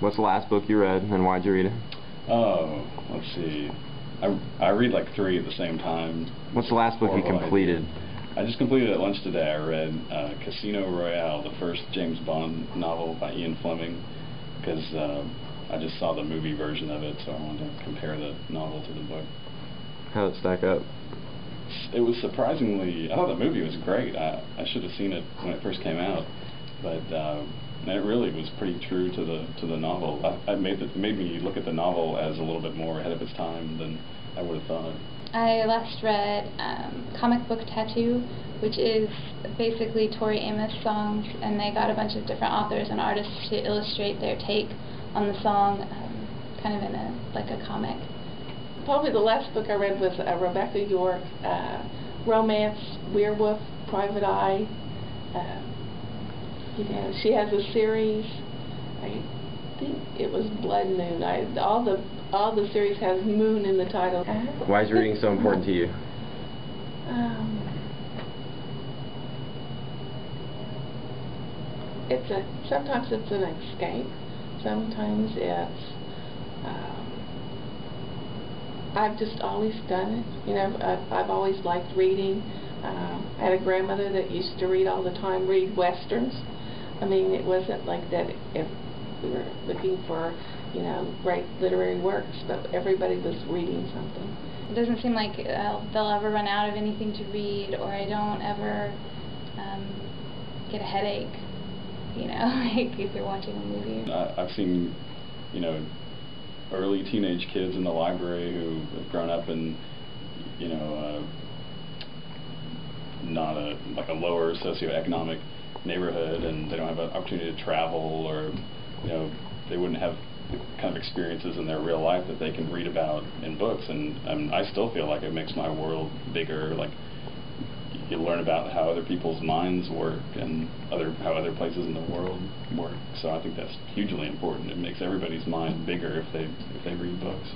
What's the last book you read, and why'd you read it? Oh, let's see. I read like 3 at the same time. What's the last book you completed? I just completed at lunch today. I read Casino Royale, the first James Bond novel by Ian Fleming, because I just saw the movie version of it, so I wanted to compare the novel to the book. How did it stack up? It was surprisingly, I thought the movie was great. I should have seen it when it first came out, but it really was pretty true to the novel. It made me look at the novel as a little bit more ahead of its time than I would have thought. I last read Comic Book Tattoo, which is basically Tori Amos songs, and they got a bunch of different authors and artists to illustrate their take on the song, kind of in like a comic. Probably the last book I read was Rebecca York, romance, werewolf, private eye. She has a series. I think it was Blood Moon. All the series has moon in the title. Why is reading so important to you? Sometimes it's an escape. Sometimes it's I've just always done it. I've always liked reading. I had a grandmother that used to read all the time, read westerns. I mean, it wasn't like that if we were looking for, great literary works, but everybody was reading something. It doesn't seem like they'll ever run out of anything to read, or I don't ever get a headache, like if you're watching a movie. I've seen, early teenage kids in the library who have grown up in, not a lower socioeconomic neighborhood, and they don't have an opportunity to travel, or they wouldn't have the kind of experiences in their real life that they can read about in books. And I still feel like it makes my world bigger. Like, you learn about how other people's minds work and how other places in the world work. So I think that's hugely important. It makes everybody's mind bigger if they read books.